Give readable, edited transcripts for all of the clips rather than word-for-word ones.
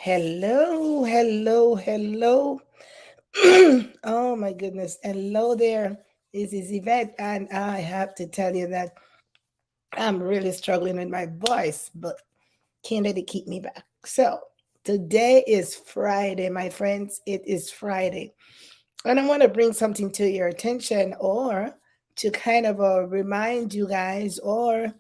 Hello, hello, hello. Oh my goodness. Hello there. This is Yvette, and I have to tell you that I'm really struggling with my voice, but can't let it keep me back. So, today is Friday, my friends. It is Friday. And I want to bring something to your attention or to kind of remind you guys or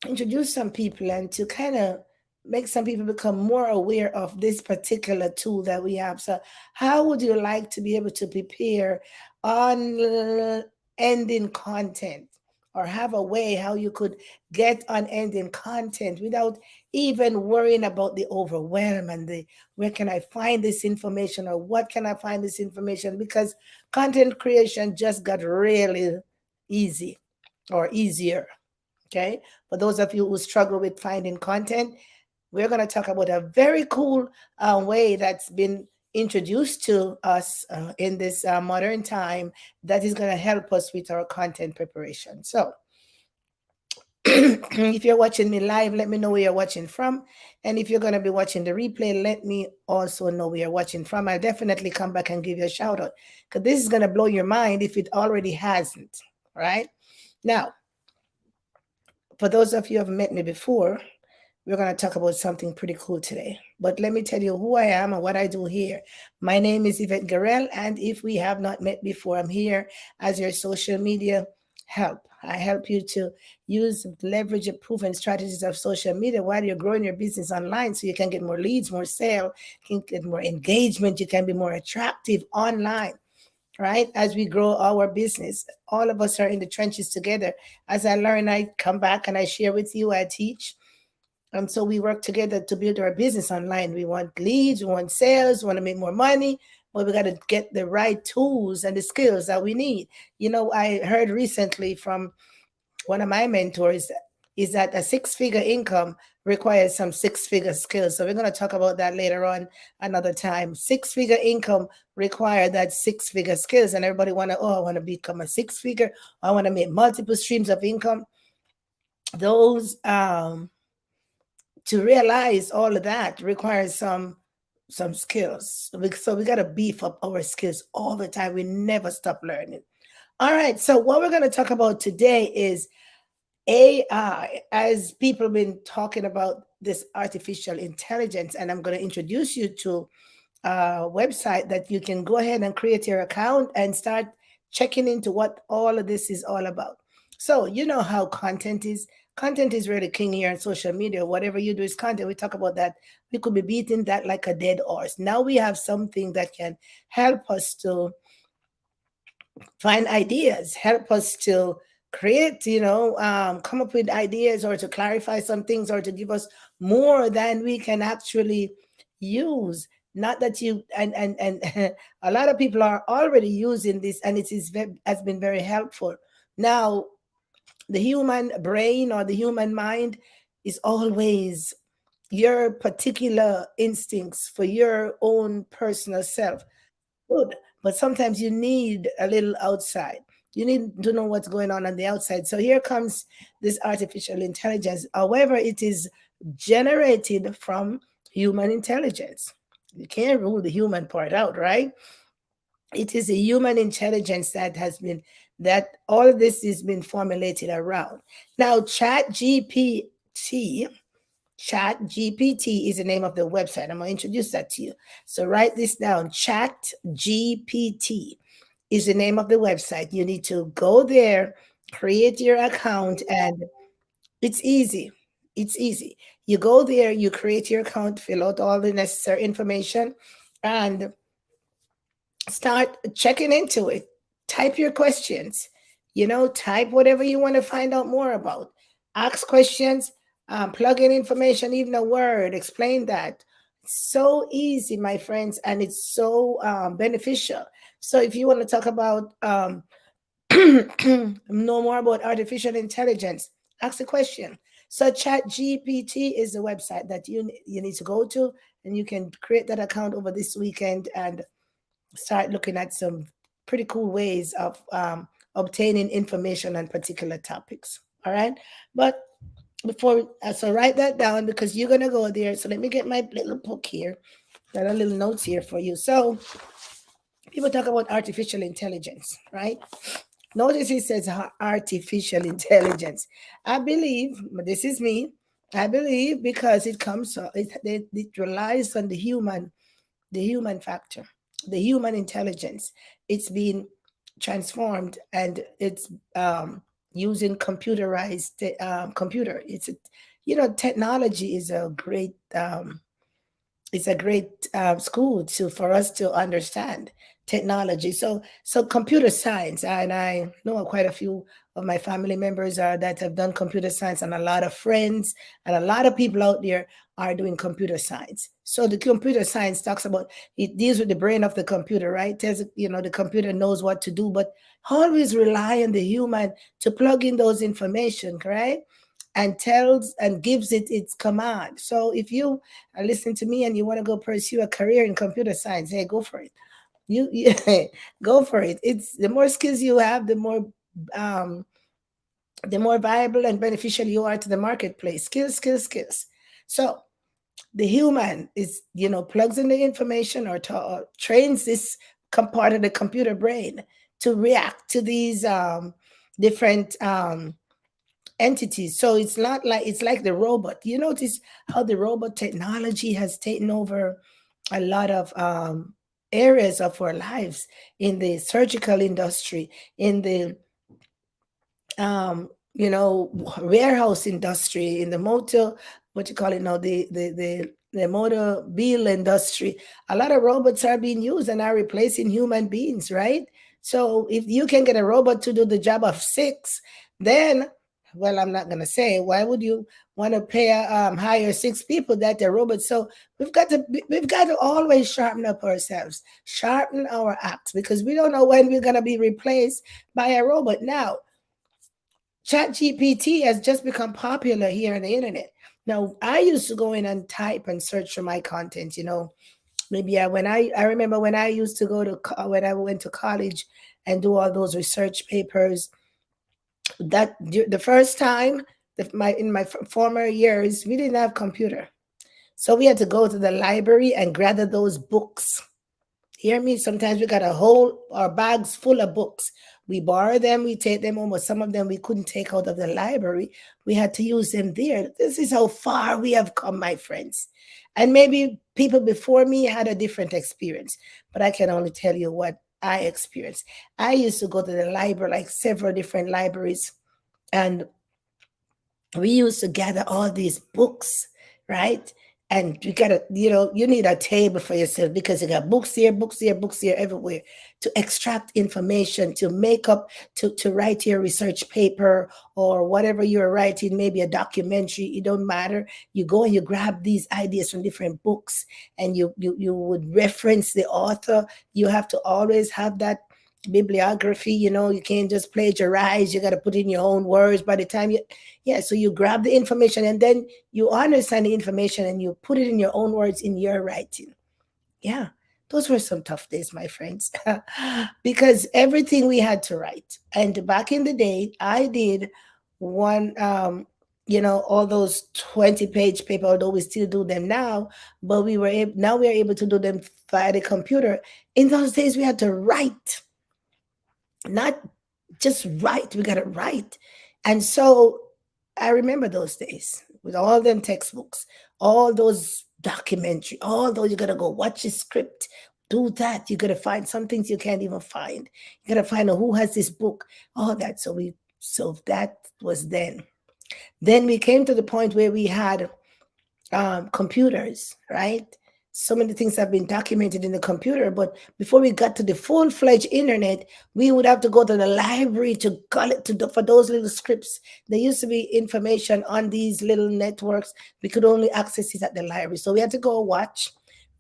introduce some people and to kind of make some people become more aware of this particular tool that we have. So, how would you like to be able to prepare on ending content or have a way how you could get unending content without even worrying about the overwhelm and the where can I find this information or what can I find this information? Because content creation just got really easy or easier. Okay. For those of you who struggle with finding content, we're going to talk about a very cool way that's been introduced to us in this modern time that is going to help us with our content preparation. So, if you're watching me live, let me know where you're watching from. And if you're going to be watching the replay, let me also know where you're watching from. I'll definitely come back and give you a shout out because this is going to blow your mind if it already hasn't. Right now, for those of you who have met me before, we're going to talk about something pretty cool today. But let me tell you who I am and what I do here. My name is Yvette Garel, and if we have not met before, I'm here as your social media help. I help you to use, leverage, and proven strategies of social media while you're growing your business online so you can get more leads, more sale, can get more engagement, you can be more attractive online, right? As we grow our business, all of us are in the trenches together. As I learn, I come back and I share with you, I teach. So we work together to build our business online. We want leads, we want sales, we want to make more money, but we got to get the right tools and the skills that we need. You know, I heard recently from one of my mentors is that a six-figure income requires some six-figure skills. So we're going to talk about that later on another time. Six-figure income require that six-figure skills, and everybody want to, oh, I want to become a six-figure. I want to make multiple streams of income. Those to realize all of that requires some skills. So we got to beef up our skills all the time. We never stop learning. All right. So what we're going to talk about today is AI. As people have been talking about this artificial intelligence, and I'm going to introduce you to a website that you can go ahead and create your account and start checking into what all of this is all about. So, you know how content is. Content is really king here on social media. Whatever you do is content. We talk about that. We could be beating that like a dead horse. Now we have something that can help us to find ideas, help us to create, come up with ideas or to clarify some things or to give us more than we can actually use. Not that you and a lot of people are already using this and it is has been very helpful. Now, the human brain or the human mind is always your particular instincts for your own personal self good, but sometimes you need a little outside. You need to know what's going on the outside. So here comes this artificial intelligence. However, it is generated from human intelligence. You can't rule the human part out, right? It is a human intelligence that has been that all of this has been formulated around. Now, Chat GPT is the name of the website. I'm going to introduce that to you. So write this down. Chat GPT is the name of the website. You need to go there, create your account, and it's easy. It's easy. You go there, you create your account, fill out all the necessary information, and start checking into it. Type your questions. Type whatever you want to find out more about. Ask questions, plug in information, even a word, explain that. So easy, my friends, and it's so beneficial. So if you want to talk about know more about artificial intelligence, ask a question. So Chat GPT is the website that you need to go to, and you can create that account over this weekend and start looking at some pretty cool ways of obtaining information on particular topics. All right. But before, so write that down because you're gonna go there. So let me get my little book here. Got a little notes here for you. So people talk about artificial intelligence, right? Notice it says artificial intelligence. I believe, but this is me. I believe because it comes, it relies on the human factor, the human intelligence. It's been transformed and it's using computerized computer. Technology is a great school to for us to understand technology. So computer science, and I know quite a few of my family members are that have done computer science, and a lot of friends and a lot of people out there are doing computer science. So the computer science talks about, it deals with the brain of the computer, right? Tells the computer knows what to do, but always rely on the human to plug in those information, correct? And tells and gives it its command. So if you are listening to me and you want to go pursue a career in computer science, hey, go for it. You go for it. It's the more skills you have, um, the more viable and beneficial you are to the marketplace. Skills, skills, skills. So the human is, plugs in the information or trains this part of the computer brain to react to these different entities. So it's like the robot. You notice how the robot technology has taken over a lot of areas of our lives, in the surgical industry, in the warehouse industry, in the motor, what you call it now, the motor vehicle industry. A lot of robots are being used and are replacing human beings, right? So if you can get a robot to do the job of six, then, well, I'm not gonna say why would you want to pay hire six people that the robot. So we've got to always sharpen up ourselves, sharpen our acts, because we don't know when we're gonna be replaced by a robot. Now ChatGPT has just become popular here on the internet. Now, I used to go in and type and search for my content. Maybe I remember when I used to when I went to college and do all those research papers. The first time, in my former years, we didn't have computer, so we had to go to the library and gather those books. Hear me? Sometimes we got a whole our bags full of books. We borrow them, we take them home, but some of them we couldn't take out of the library. We had to use them there. This is how far we have come, my friends. And maybe people before me had a different experience, but I can only tell you what I experienced. I used to go to the library, like several different libraries, and we used to gather all these books, right? And you gotta, you need a table for yourself because you got books here, books here, books here, everywhere to extract information, to make up, to write your research paper or whatever you're writing, maybe a documentary. It don't matter. You go and you grab these ideas from different books, and you would reference the author. You have to always have that bibliography. You can't just plagiarize. You got to put in your own words by the time you, yeah, so you grab the information and then you understand the information and you put it in your own words in your writing. Yeah, those were some tough days, my friends, because everything we had to write. And back in the day, I did one, all those 20-page paper, although we still do them now, but now we are able to do them via the computer. In those days, we had to write, not just write. We got to write. And so I remember those days with all them textbooks, all those documentary, all those. You got to go watch the script, do that. You got to find some things you can't even find. You got to find out who has this book, all that. So that was then. Then we came to the point where we had computers, right? So many things have been documented in the computer, but before we got to the full-fledged internet, we would have to go to the library to collect for those little scripts. There used to be information on these little networks. We could only access it at the library, so we had to go watch,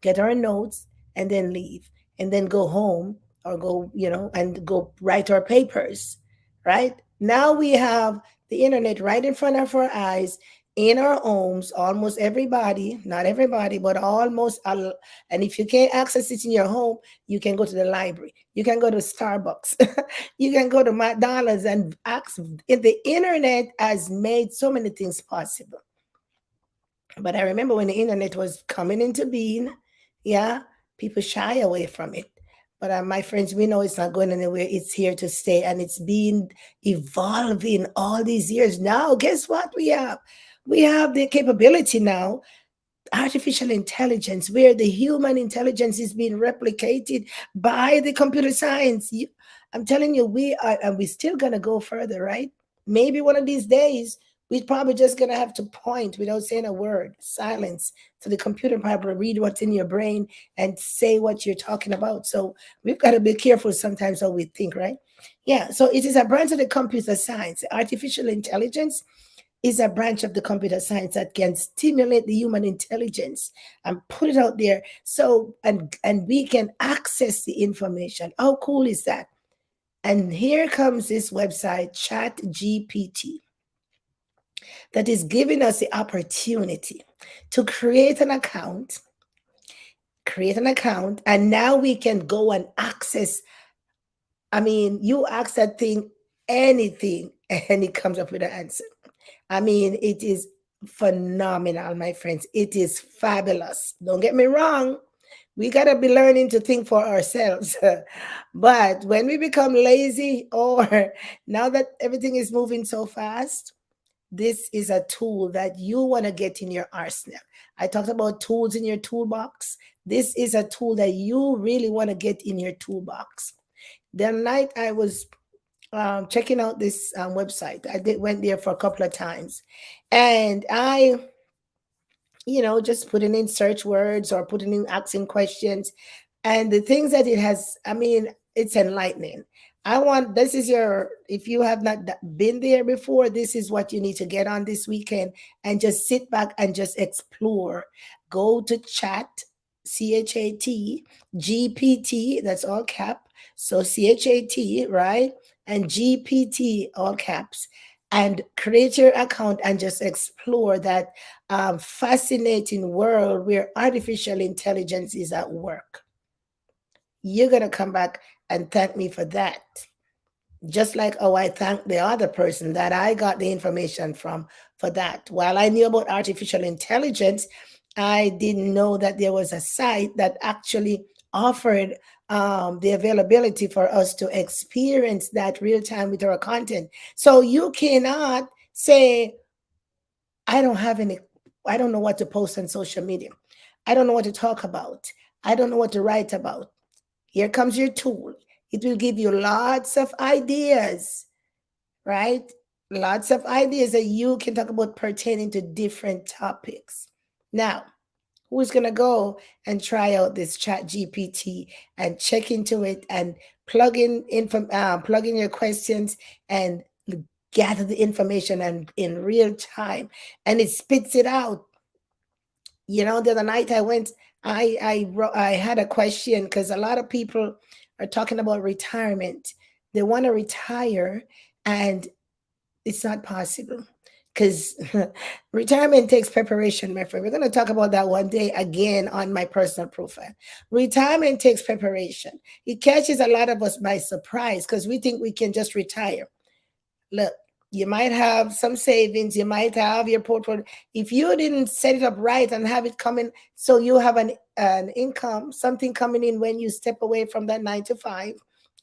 get our notes, and then leave, and then go home or go, and go write our papers. Right now, we have the internet right in front of our eyes in our homes, almost everybody, not everybody, but almost, and if you can't access it in your home, you can go to the library, you can go to Starbucks, you can go to McDonald's and access. The internet has made so many things possible. But I remember when the internet was coming into being, yeah, people shy away from it. But my friends, we know it's not going anywhere. It's here to stay, and it's been evolving all these years. Now, guess what we have? We have the capability now, artificial intelligence, where the human intelligence is being replicated by the computer science. I'm telling you, we are, and we're still gonna go further, right? Maybe one of these days, we're probably just gonna have to point without saying a word, silence, so the computer probably read what's in your brain and say what you're talking about. So we've got to be careful sometimes how we think, right? Yeah. So it is a branch of the computer science, artificial intelligence is a branch of the computer science that can stimulate the human intelligence and put it out there, so and we can access the information. How cool is that? And here comes this website, Chat GPT, that is giving us the opportunity to create an account, and now we can go and access. I mean, you ask that thing anything and it comes up with an answer. I mean, it is phenomenal, my friends. It is fabulous. Don't get me wrong. We got to be learning to think for ourselves. But when we become lazy, or now that everything is moving so fast, this is a tool that you want to get in your arsenal. I talked about tools in your toolbox. This is a tool that you really want to get in your toolbox. The night I was checking out this website. I did went there for a couple of times, and I, just putting in search words or putting in asking questions, and the things that it has. I mean, it's enlightening. I want this is your if you have not been there before, this is what you need to get on this weekend and just sit back and just explore. Go to ChatGPT, that's all cap. So CHAT, right? And GPT, all caps, and create your account and just explore that fascinating world where artificial intelligence is at work. You're going to come back and thank me for that. Just like, oh, I thank the other person that I got the information from for that. While I knew about artificial intelligence, I didn't know that there was a site that actually offered the availability for us to experience that real time with our content. So you cannot say, I don't have any, I don't know what to post on social media. I don't know what to talk about. I don't know what to write about. Here comes your tool. It will give you lots of ideas, right? Lots of ideas that you can talk about pertaining to different topics. Now, who's going to go and try out this chat GPT and check into it and plug in your questions and gather the information and in real time, and it spits it out. The other night I went, I had a question because a lot of people are talking about retirement. They want to retire, and it's not possible because retirement takes preparation, my friend. We're going to talk about that one day again on my personal profile. Retirement takes preparation. It catches a lot of us by surprise because we think we can just retire. Look, you might have some savings, you might have your portfolio. If you didn't set it up right and have it coming, so you have an income, something coming in when you step away from that 9 to 5,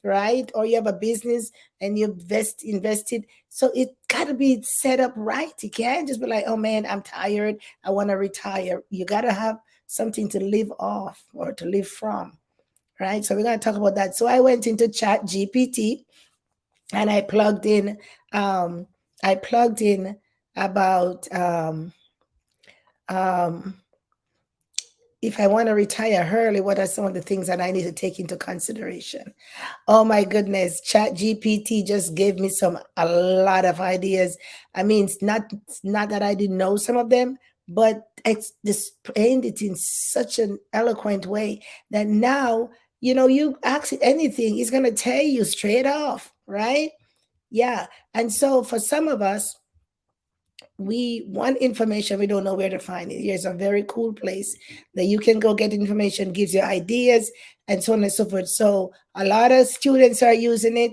right? Or you have a business and you invested. So it got to be set up right. You can't just be like, oh man, I'm tired. I want to retire. You got to have something to live off or to live from, right? So we're going to talk about that. So I went into Chat GPT and um I plugged in about um if I want to retire early, what are some of the things that I need to take into consideration? Oh my goodness, Chat GPT just gave me a lot of ideas. I mean, it's not that I didn't know some of them, but it's explained it in such an eloquent way that now, you ask it anything, it's gonna tell you straight off, right? Yeah. And so for some of us, we want information, we don't know where to find it. Here's a very cool place that you can go get information, gives you ideas, and so on and so forth. So a lot of students are using it.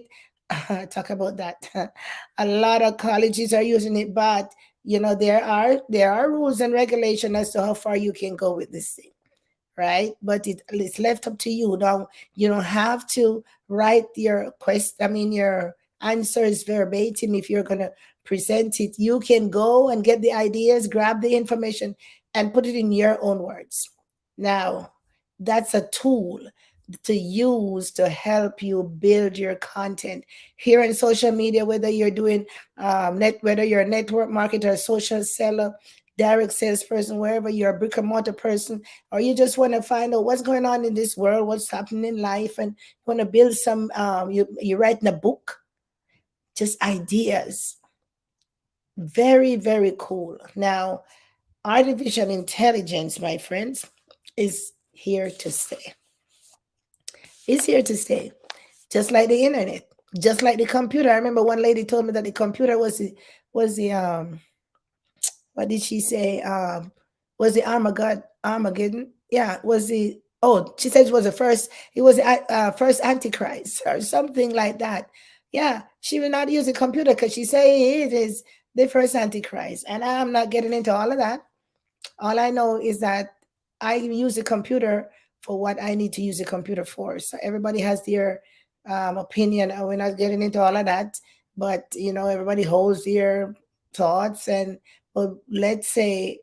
Talk about that. A lot of colleges are using it, but there are rules and regulation as to how far you can go with this thing, right? But it's left up to you. Now, you don't have to write your your answers verbatim if you're going to present it. You can go and get the ideas, grab the information, and put it in your own words. Now, that's a tool to use to help you build your content here in social media, whether you're doing whether you're a network marketer, social seller, direct salesperson, wherever you're a brick and mortar person, or you just want to find out what's going on in this world, what's happening in life, and you want to build some, you're writing a book, just ideas. Very, very cool. Now, artificial intelligence, my friends, is here to stay. It's here to stay. Just like the internet, just like the computer. I remember one lady told me that the computer was the what did she say? Was the Armageddon? Yeah, was the oh she said it was the first. It was the first Antichrist or something like that. Yeah, she will not use a computer because she say it is the first Antichrist, and I'm not getting into all of that. All I know is that I use a computer for what I need to use a computer for. So everybody has their opinion, and we're not getting into all of that. But everybody holds their thoughts, and but let's say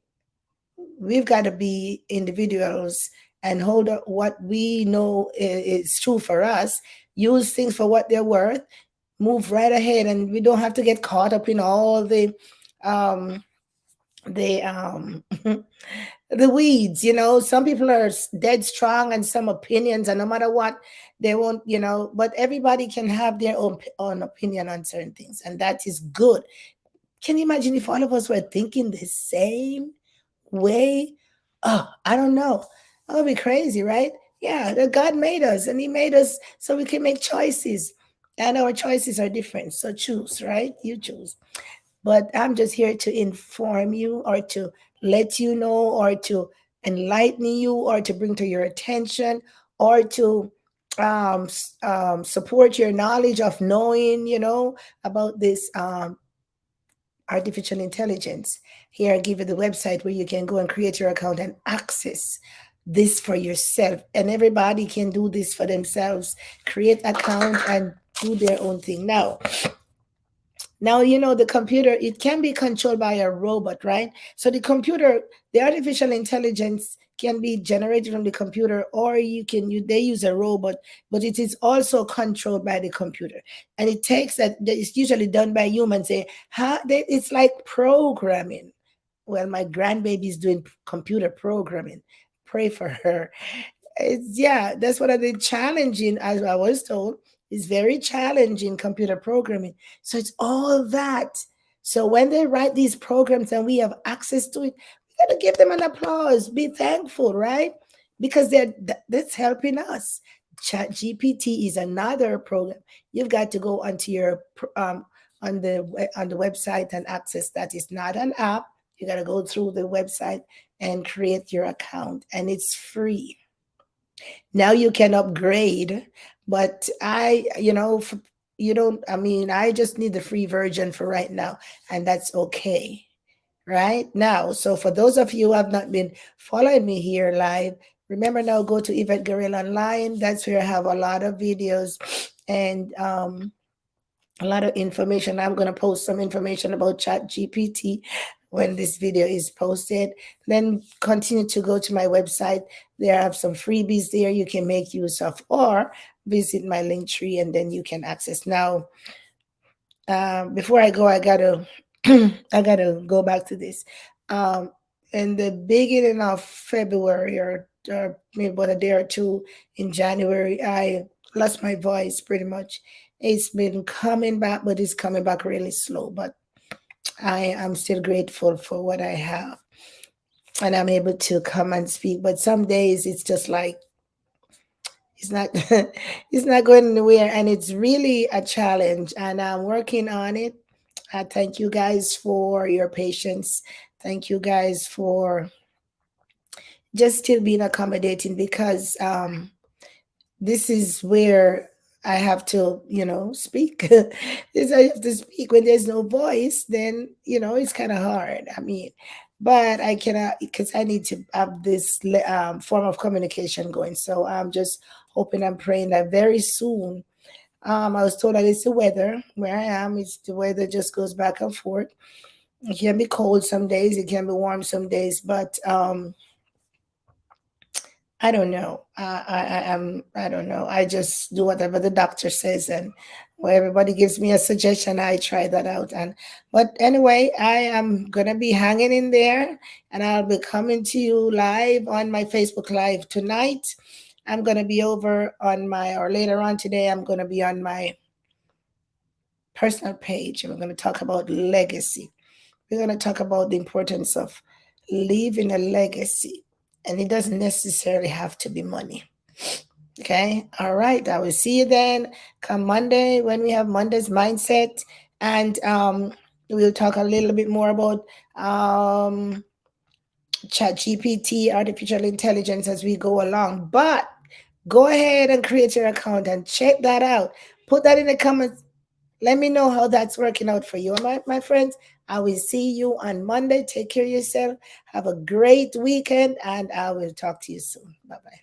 we've got to be individuals and hold up what we know is true for us. Use things for what they're worth. Move right ahead, and we don't have to get caught up in all um, the the weeds. Some people are dead strong and some opinions, and no matter what, they won't. But everybody can have their own opinion on certain things, and that is good. Can you imagine if all of us were thinking the same way? Oh, I don't know. That would be crazy, right? Yeah, that God made us, and He made us so we can make choices, and our choices are different. So choose, right? You choose. But I'm just here to inform you, or to let you know, or to enlighten you, or to bring to your attention, or to support your knowledge of knowing, about this artificial intelligence. Here, I give you the website where you can go and create your account and access this for yourself. And everybody can do this for themselves. Create account and do their own thing. Now, the computer, it can be controlled by a robot, right? So the artificial intelligence can be generated from the computer, or they use a robot, but it is also controlled by the computer. And it takes that it's usually done by humans. It's like programming. Well, my grandbaby is doing computer programming. Pray for her. Yeah, that's one of the challenging, as I was told, is very challenging computer programming. So it's all that. So when they write these programs and we have access to it, we got to give them an applause. Be thankful, right? Because that's helping us. Chat GPT is another program. You've got to go onto your on the website and access that. Is not an app. You got to go through the website and create your account, and it's free. Now you can upgrade, but you don't, I just need the free version for right now, and that's okay right now. So for those of you who have not been following me here live, remember, now go to Yvette Guerrero Online. That's where I have a lot of videos and a lot of information. I'm going to post some information about Chat GPT when this video is posted. Then continue to go to my website. There I have some freebies there you can make use of, or visit my link tree and then you can access. Now, before I go, I gotta I gotta go back to this. Um, in the beginning of February, or maybe about a day or two in January, I lost my voice pretty much. It's been coming back, but it's coming back really slow. But I am still grateful for what I have, and I'm able to come and speak. But some days it's just like it's not it's not going anywhere, and it's really a challenge, and I'm working on it. I thank you guys for your patience. Thank you guys for just still being accommodating because this is where I have to, speak. This I have to speak when there's no voice. Then it's kind of hard. I mean, but I cannot because I need to have this form of communication going. So I'm just hoping and praying that very soon. I was told that it's the weather where I am. It's the weather just goes back and forth. It can be cold some days. It can be warm some days. But I don't know. I don't know. I just do whatever the doctor says, and where everybody gives me a suggestion, I try that out. And but anyway, I am gonna be hanging in there, and I'll be coming to you live on my Facebook Live tonight. I'm gonna be over on my or later on today. I'm gonna be on my personal page, and we're gonna talk about legacy. We're gonna talk about the importance of leaving a legacy, and it doesn't necessarily have to be money. Okay. All right. I will see you then come Monday when we have Monday's mindset. And we'll talk a little bit more about um, chat GPT, artificial intelligence as we go along. But go ahead and create your account and check that out. Put that in the comments. Let me know how that's working out for you. My friends, I will see you on Monday. Take care of yourself. Have a great weekend, and I will talk to you soon. Bye bye.